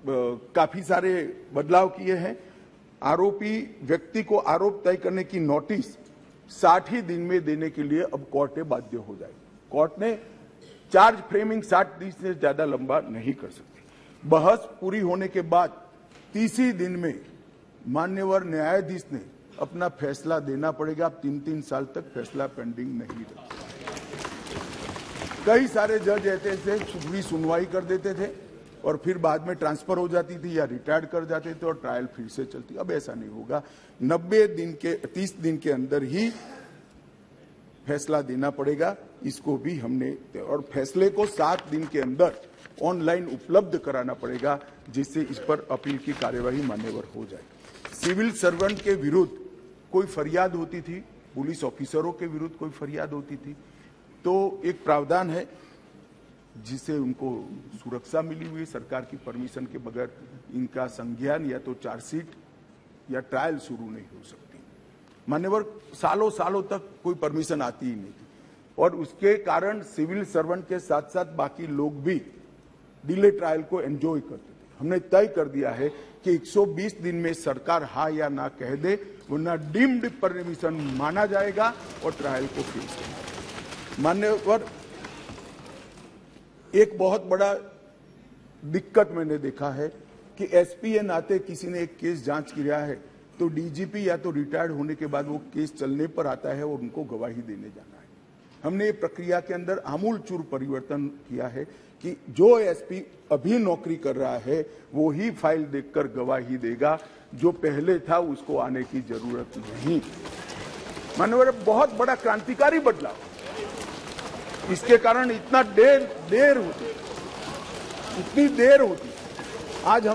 काफी सारे बदलाव किए हैं। आरोपी व्यक्ति को आरोप तय करने की नोटिस 60 ही दिन में देने के लिए अब कोर्ट बाध्य हो जाएगी। कोर्ट ने चार्ज फ्रेमिंग 60 दिन से ज्यादा लंबा नहीं कर सकती। बहस पूरी होने के बाद 30 ही दिन में मान्यवर न्यायाधीश ने अपना फैसला देना पड़ेगा। अब 3-3 साल तक फैसला पेंडिंग नहीं रह सकता। कई सारे जज ऐसे थे पूरी सुनवाई कर देते थे और फिर बाद में ट्रांसफर हो जाती थी या रिटायर्ड कर जाते थे और ट्रायल फिर से चलती। अब ऐसा नहीं होगा। 30 दिन के अंदर ही फैसला देना पड़ेगा। इसको भी हमने, और फैसले को 7 दिन के अंदर ऑनलाइन उपलब्ध कराना पड़ेगा, जिससे इस पर अपील की कार्यवाही मान्यवर हो जाए। सिविल सर्वेंट के विरुद्ध कोई फरियाद होती थी, पुलिस ऑफिसरों के विरुद्ध कोई फरियाद होती थी, तो एक प्रावधान है जिससे उनको सुरक्षा मिली हुई। सरकार की परमिशन के बगैर इनका संज्ञान या तो चार्जशीट या ट्रायल शुरू नहीं हो सकती। मान्यवर सालों सालों तक कोई परमिशन आती ही नहीं थी और उसके कारण सिविल सर्वेंट के साथ साथ बाकी लोग भी डिले ट्रायल को एंजॉय करते थे। हमने तय कर दिया है कि 120 दिन में सरकार हाँ या ना कह दे, वरना डीम्ड परमिशन माना जाएगा और ट्रायल को फेस करेगा। मान्यवर एक बहुत बड़ा दिक्कत मैंने देखा है कि एसपी के नाते किसी ने एक केस जांच किया है तो डीजीपी या तो रिटायर्ड होने के बाद वो केस चलने पर आता है और उनको गवाही देने जाना है। हमने ये प्रक्रिया के अंदर आमूल चूर परिवर्तन किया है कि जो एसपी अभी नौकरी कर रहा है वो ही फाइल देखकर गवाही देगा, जो पहले था उसको आने की जरूरत नहीं। माननीय बहुत बड़ा क्रांतिकारी बदलाव। इसके कारण इतना देर होती, इतनी देर होती। आज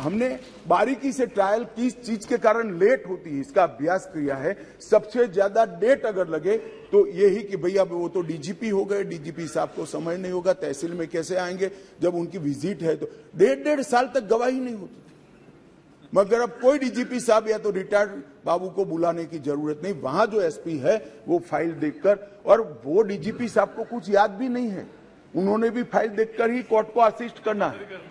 हमने बारीकी से ट्रायल किस चीज के कारण लेट होती है इसका अभ्यास किया है। सबसे ज्यादा डेट अगर लगे तो यही कि भैया वो तो डीजीपी हो गए, डीजीपी साहब को समय नहीं होगा, तहसील में कैसे आएंगे, जब उनकी विजिट है तो 1.5 साल तक गवाही नहीं होती थी। मगर अब कोई डीजीपी साहब या तो रिटायर्ड बाबू को बुलाने की जरूरत नहीं, वहां जो एसपी है वो फाइल देखकर, और वो डीजीपी साहब को कुछ याद भी नहीं है, उन्होंने भी फाइल देखकर ही कोर्ट को असिस्ट करना है,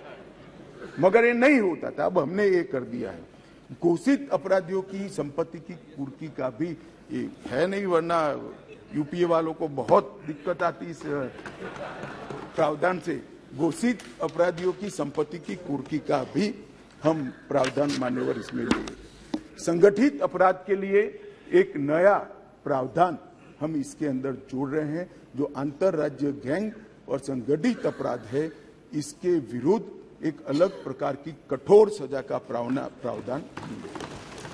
मगर ये नहीं होता था। अब हमने ये कर दिया है। घोषित अपराधियों की संपत्ति की कुर्की का भी ये है नहीं, वरना यूपीए वालों को बहुत दिक्कत आती इस प्रावधान से। घोषित अपराधियों की संपत्ति की कुर्की का भी हम प्रावधान मान्यवर इसमें लिए। संगठित अपराध के लिए एक नया प्रावधान हम इसके अंदर जोड़ रहे हैं, जो अंतरराज्य गैंग और संगठित अपराध है, इसके विरुद्ध एक अलग प्रकार की कठोर सजा का प्रावधान।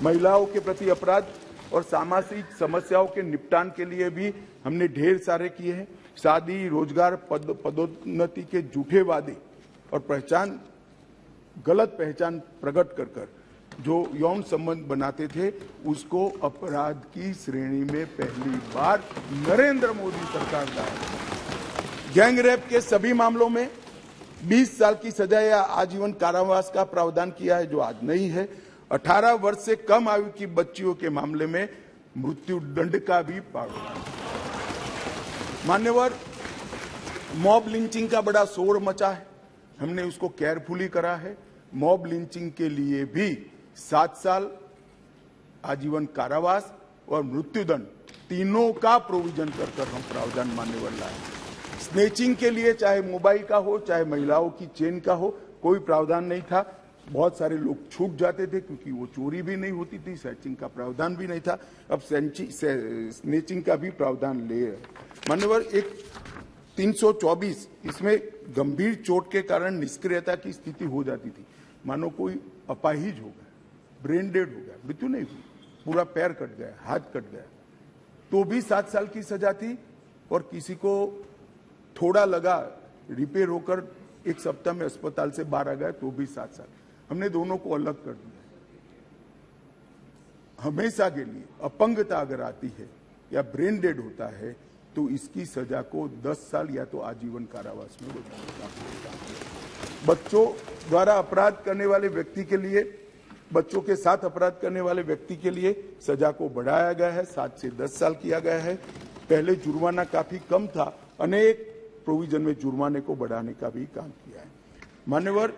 महिलाओं के प्रति अपराध और सामाजिक समस्याओं के निपटान के लिए भी हमने ढेर सारे किए हैं। शादी, रोजगार, पदोन्नति के झूठे वादे और गलत पहचान प्रकट कर जो यौन संबंध बनाते थे, उसको अपराध की श्रेणी में पहली बार नरेंद्र मोदी सरकार लाए। गैंग रेप के सभी मामलों में 20 साल की सजा या आजीवन कारावास का प्रावधान किया है, जो आज नहीं है। 18 वर्ष से कम आयु की बच्चियों के मामले में मृत्यु दंड का भी प्रावधान। मान्यवर, मॉब लिंचिंग का बड़ा शोर मचा है, हमने उसको केयरफुली करा है। मॉब लिंचिंग के लिए भी 7 साल, आजीवन कारावास और मृत्युदंड तीनों का प्रोविजन कर हम प्रावधान मान्यवर लाए। स्नेचिंग के लिए चाहे मोबाइल का हो चाहे महिलाओं की चेन का हो, कोई प्रावधान नहीं था। बहुत सारे लोग छूट जाते थे क्योंकि वो चोरी भी नहीं होती थी, स्नेचिंग का प्रावधान भी नहीं था। अब स्नेचिंग का भी प्रावधान ले मान्यवर। एक 324 इसमें गंभीर चोट के कारण निष्क्रियता की स्थिति हो जाती थी। मानो कोई अपाहिज हो गया, ब्रेन डेड हो गया, मृत्यु नहीं हुई, पूरा पैर कट गया, हाथ कट गया, तो भी 7 साल की सजा थी। और किसी को थोड़ा लगा, रिपेयर होकर 1 सप्ताह में अस्पताल से बाहर आ गया, तो भी 7 साल। हमने दोनों को अलग कर दिया। हमेशा के लिए अपंगता अगर आती है या ब्रेन डेड होता है तो इसकी सजा को 10 साल या तो आजीवन कारावास में बदला। बच्चों द्वारा अपराध करने वाले व्यक्ति के लिए, बच्चों के साथ अपराध करने वाले व्यक्ति के लिए सजा को बढ़ाया गया है, 7 से 10 साल किया गया है। पहले जुर्माना काफी कम था, अनेक प्रोविजन में जुर्माने को बढ़ाने का भी काम किया है। मान्यवर